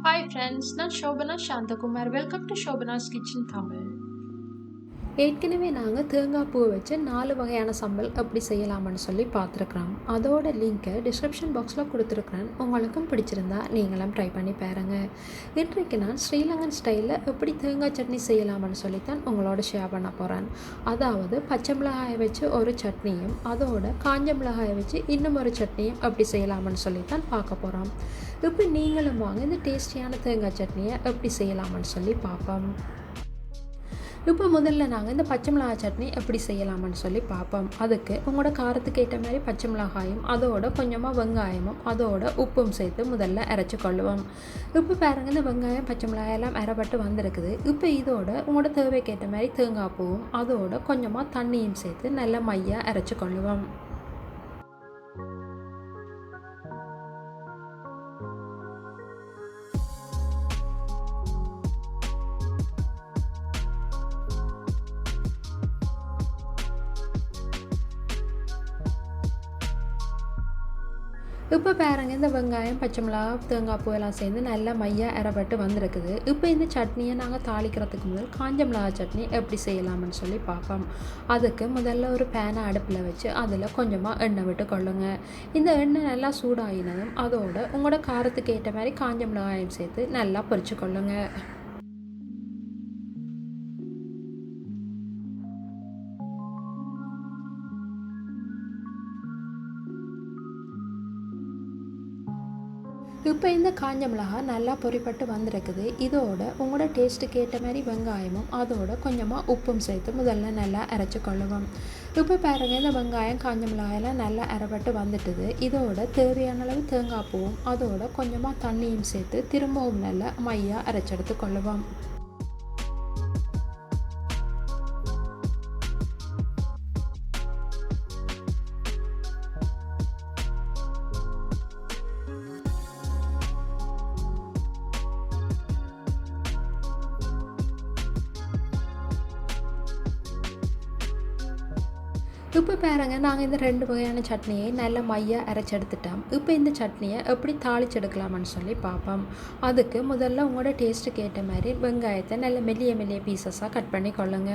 Hi friends, நான் Shobana Shantakumar. Welcome to Shobana's Kitchen Tamil. ஏற்கனவே நாங்கள் தேங்காய் பூ வச்சு 4 வகையான சம்பல் எப்படி செய்யலாம்னு சொல்லி பார்த்துருக்குறோம். அதோட லிங்க்கை டிஸ்கிரிப்ஷன் பாக்ஸில் கொடுத்துருக்குறேன். உங்களுக்கும் பிடிச்சிருந்தா நீங்களும் ட்ரை பண்ணி பாருங்கள். இன்றைக்கு நான் ஸ்ரீலங்கன் ஸ்டைலில் எப்படி தேங்காய் சட்னி செய்யலாம்னு சொல்லித்தான் உங்களோட ஷேர் பண்ண போகிறேன். அதாவது பச்சை மிளகாயை வச்சு ஒரு சட்னியும் அதோட காஞ்ச மிளகாயை வச்சு இன்னும் ஒரு சட்னியும் எப்படி செய்யலாம்னு சொல்லித்தான் பார்க்க போகிறோம். இப்போ நீங்களும் வாங்க இந்த டேஸ்டியான தேங்காய் சட்னியை எப்படி செய்யலாம்னு சொல்லி பார்ப்போம். இப்போ முதல்ல நாங்கள் இந்த பச்சை மிளகாய் சட்னி எப்படி செய்யலாம்னு சொல்லி பார்ப்போம். அதுக்கு உங்களோட காரத்துக்கு ஏற்ற மாதிரி பச்சை மிளகாயும் அதோட கொஞ்சமாக வெங்காயமும் அதோட உப்பும் சேர்த்து முதல்ல அரைச்சி கொள்ளுவோம். இப்போ பாருங்கள், இந்த வெங்காயம் பச்சை மிளகாயெல்லாம் அரைப்பட்டு வந்திருக்குது. இப்போ இதோட உங்களோட தேவைக்கு ஏற்ற மாதிரி தேங்காய் பூவும் அதோட கொஞ்சமாக தண்ணியும் சேர்த்து நல்லா மையாக அரைச்சி கொள்ளுவோம். இப்போ பாருங்கள், இந்த வெங்காயம் பச்சை மிளகா தேங்காய் பூ எல்லாம் சேர்ந்து நல்லா மையாக அரைப்பட்டு வந்திருக்குது. இப்போ இந்த சட்னியை நாங்கள் தாளிக்கிறதுக்கு முதல் காஞ்ச மிளகா சட்னி எப்படி செய்யலாம்னு சொல்லி பார்ப்போம். அதுக்கு முதல்ல ஒரு பேனை அடுப்பில் வச்சு அதில் கொஞ்சமாக எண்ணெய் விட்டு கொள்ளுங்க. இந்த எண்ணெய் நல்லா சூடாகினதும் அதோட உங்களோட காரத்துக்கு ஏற்ற மாதிரி காஞ்ச மிளகாயும் சேர்த்து நல்லா பொரிச்சு கொள்ளுங்க. இப்போ இந்த காஞ்ச மிளகா நல்லா பொரிப்பட்டு வந்திருக்குது. இதோட உங்களோட டேஸ்ட்டுக்கு ஏற்ற மாதிரி வெங்காயமும் அதோட கொஞ்சமாக உப்பும் சேர்த்து முதல்ல நல்லா அரைச்சி கொள்ளுவோம். இப்போ பாருங்கள், இந்த வெங்காயம் காஞ்ச மிளகாயெல்லாம் நல்லா அரைப்பட்டு வந்துட்டுது. இதோட தேவையான அளவு தேங்காய் பூவும் அதோட கொஞ்சமாக தண்ணியும் சேர்த்து திரும்பவும் நல்லா மையாக அரைச்செடுத்து கொள்ளுவோம். இப்போ பாருங்க, நாங்கள் இந்த 2 வகையான சட்னியை நல்ல மையாக அரைச்செடுத்துட்டோம். இப்போ இந்த சட்னியை எப்படி தாளிச்செடுக்கலாம்னு சொல்லி பார்ப்போம். அதுக்கு முதல்ல உங்களோட டேஸ்ட்டுக்கு ஏற்ற மாதிரி வெங்காயத்தை நல்ல மெல்லிய மெல்லிய பீசஸாக கட் பண்ணி கொள்ளுங்க.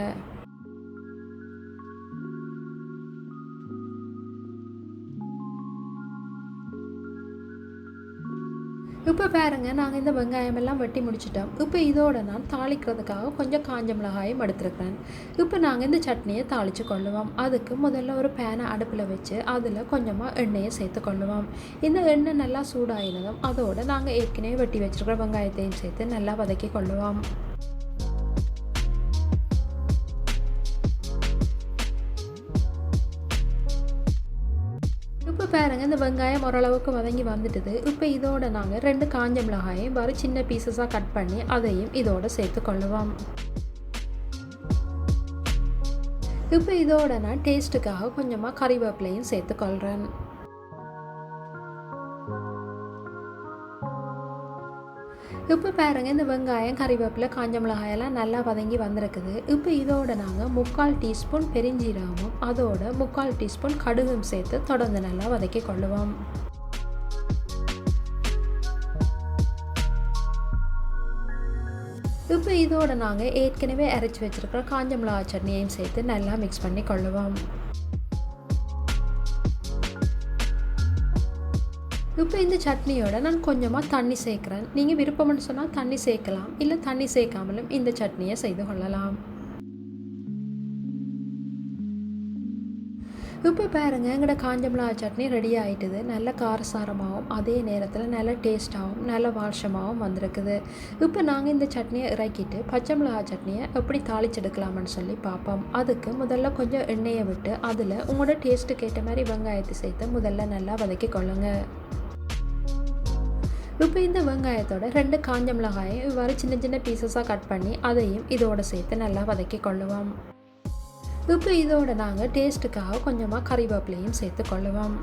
இப்போ பாருங்கள், நாங்கள் இந்த வெங்காயமெல்லாம் வெட்டி முடிச்சிட்டோம். இப்போ இதோட நான் தாளிக்கிறதுக்காக கொஞ்சம் காஞ்ச மிளகாயும் எடுத்துருக்கிறேன். இப்போ நாங்கள் இந்த சட்னியை தாளித்து கொள்ளுவோம். அதுக்கு முதல்ல ஒரு பேனை அடுப்பில் வச்சு அதில் கொஞ்சமாக எண்ணெயை சேர்த்து கொள்ளுவோம். இந்த எண்ணெய் நல்லா சூடாகினதும் அதோட நாங்கள் ஏற்கனவே வெட்டி வச்சுருக்கிற வெங்காயத்தையும் சேர்த்து நல்லா வதக்கி கொள்ளுவோம். இப்போ பாருங்கள், இந்த வெங்காயம் ஓரளவுக்கு வதங்கி வந்துட்டுது. இப்போ இதோட நாங்கள் 2 காஞ்ச மிளகாயும் வர சின்ன பீசஸாக கட் பண்ணி அதையும் இதோட சேர்த்து கொள்ளுவோம். இப்போ இதோட நான் டேஸ்ட்டுக்காக கொஞ்சமாக கறிவேப்பிலையும் சேர்த்து கொள்கிறேன். இப்போ பாருங்கள், இந்த வெங்காயம் கறிவேப்பிலை காஞ்ச மிளகாயெல்லாம் நல்லா வதங்கி வந்திருக்குது. இப்போ இதோட நாங்கள் 3/4 டீஸ்பூன் பெருஞ்சீரகமும் அதோட 3/4 டீஸ்பூன் கடுகும் சேர்த்து தொடர்ந்து நல்லா வதக்கி கொள்ளுவோம். இப்போ இதோட நாங்கள் ஏற்கனவே அரைச்சி வச்சுருக்கிற காஞ்ச மிளகா சட்னியையும் சேர்த்து நல்லா மிக்ஸ் பண்ணி கொள்ளுவோம். இப்போ இந்த சட்னியோட நான் கொஞ்சமாக தண்ணி சேர்க்குறேன். நீங்கள் விருப்பம்னு சொன்னால் தண்ணி சேர்க்கலாம், இல்லை தண்ணி சேர்க்காமலும் இந்த சட்னியை செய்து கொள்ளலாம். இப்போ பாருங்கள், எங்களோட காஞ்ச மிளகா சட்னி ரெடி ஆகிட்டுது. நல்ல காரசாரமாகவும் அதே நேரத்தில் நல்ல டேஸ்ட்டாகவும் நல்ல வாசமாகவும் வந்திருக்குது. இப்போ நாங்கள் இந்த சட்னியை இறக்கிட்டு பச்சை மிளகா சட்னியை எப்படி தாளிச்செடுக்கலாம்னு சொல்லி பார்ப்போம். அதுக்கு முதல்ல கொஞ்சம் எண்ணெயை விட்டு அதில் உங்களோட டேஸ்ட்டுக்கு ஏற்ற மாதிரி வெங்காயத்தை சேர்த்து முதல்ல நல்லா வதக்கி கொள்ளுங்க. இப்போ இந்த வெங்காயத்தோட 2 காஞ்ச மிளகாயை இவ்வாறு சின்ன சின்ன பீசஸாக கட் பண்ணி அதையும் இதோட சேர்த்து நல்லா வதக்கி கொள்ளுவோம். இப்போ இதோட நாங்கள் டேஸ்ட்டுக்காக கொஞ்சமாக கறிவேப்பிலையும் சேர்த்து கொள்ளுவோம்.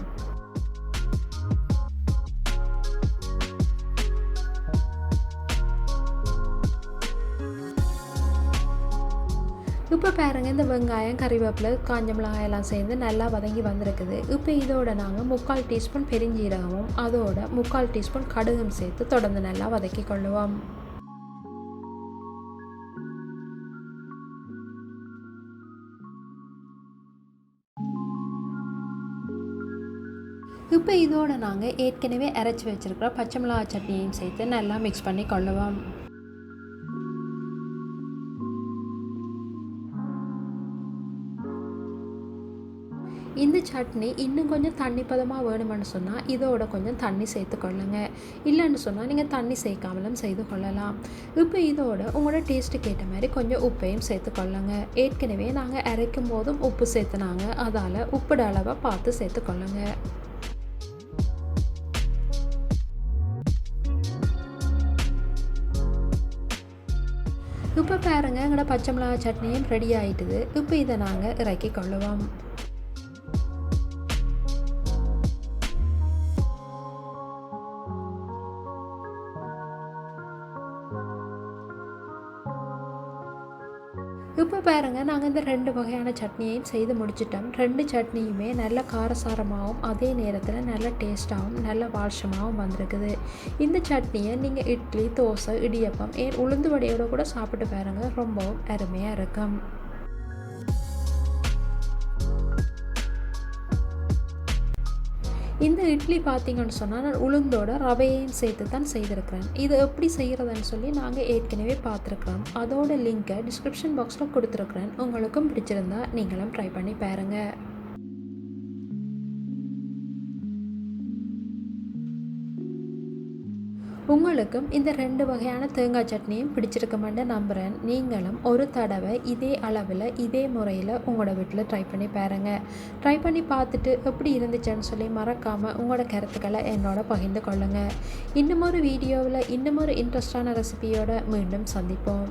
இப்போ பாருங்கள், இந்த வெங்காயம், கறிவேப்பிலை, காஞ்ச மிளகாய் எல்லாம் சேர்ந்து நல்லா வதங்கி வந்திருக்குது. இப்போ இதோட நாங்கள் 3/4 டீஸ்பூன் பெருஞ்சீரகமும் அதோட 3/4 டீஸ்பூன் கடுகும் சேர்த்து தொடர்ந்து நல்லா வதக்கி கொள்ளுவோம். இப்போ இதோட நாங்கள் ஏற்கனவே அரைச்சி வச்சுருக்கிற பச்சை மிளகாய் சட்னியையும் சேர்த்து நல்லா மிக்ஸ் பண்ணி கொள்ளுவோம். இந்த சட்னி இன்னும் கொஞ்சம் தண்ணி பதமாக வேணுமென்னு சொன்னால் இதோட கொஞ்சம் தண்ணி சேர்த்து கொள்ளுங்க. இல்லைன்னு சொன்னால் நீங்கள் தண்ணி சேர்க்காமலும் செய்து கொள்ளலாம். இப்போ இதோட உங்களோட டேஸ்ட்டுக்கு ஏற்ற மாதிரி கொஞ்சம் உப்பையும் சேர்த்து கொள்ளுங்க. ஏற்கனவே நாங்கள் அரைக்கும் போதும் உப்பு சேர்த்துனாங்க, அதால் உப்போட அளவை பார்த்து சேர்த்து கொள்ளுங்க. இப்போ பாருங்க, எங்களோட பச்சை மிளகாய் சட்னியும் ரெடி ஆகிட்டுது. இப்போ இதை நாங்கள் இறக்கி கொள்ளுவோம். இப்போ பாருங்கள், நாங்கள் இந்த 2 வகையான சட்னியையும் செய்து முடிச்சிட்டோம். 2 சட்னியுமே நல்ல காரசாரமாகவும் அதே நேரத்தில் நல்ல டேஸ்ட்டாகவும் நல்ல வாசமாகவும் வந்திருக்குது. இந்த சட்னியை நீங்கள் இட்லி, தோசை, இடியப்பம், உளுந்து வடையோடு கூட சாப்பிட்டு பாருங்கள், ரொம்பவும் அருமையாக இருக்கும். இந்த இட்லி பார்த்திங்கன்னு சொன்னால் நான் உளுந்தோட ரவையையும் சேர்த்து தான் செய்திருக்கிறேன். இது எப்படி செய்கிறதுன்னு சொல்லி நாங்கள் ஏற்கனவே பார்த்துருக்குறோம். அதோட லிங்க்கை டிஸ்கிரிப்ஷன் பாக்ஸில் கொடுத்துருக்குறேன். உங்களுக்கும் பிடிச்சிருந்தா நீங்களும் ட்ரை பண்ணி பாருங்கள். உங்களுக்கும் இந்த 2 வகையான தேங்காய் சட்னியும் பிடிச்சிருக்குமென்னு நம்புகிறேன். நீங்களும் ஒரு தடவை இதே அளவில் இதே முறையில் உங்களோட வீட்டில் ட்ரை பண்ணி பாருங்கள். ட்ரை பண்ணி பார்த்துட்டு எப்படி இருந்துச்சுன்னு சொல்லி மறக்காமல் உங்களோட கருத்துக்களை என்னோட பகிர்ந்து கொள்ளுங்கள். இன்னும் ஒரு வீடியோவில் இன்னும் ஒரு இன்ட்ரெஸ்டான ரெசிபியோடு மீண்டும் சந்திப்போம்.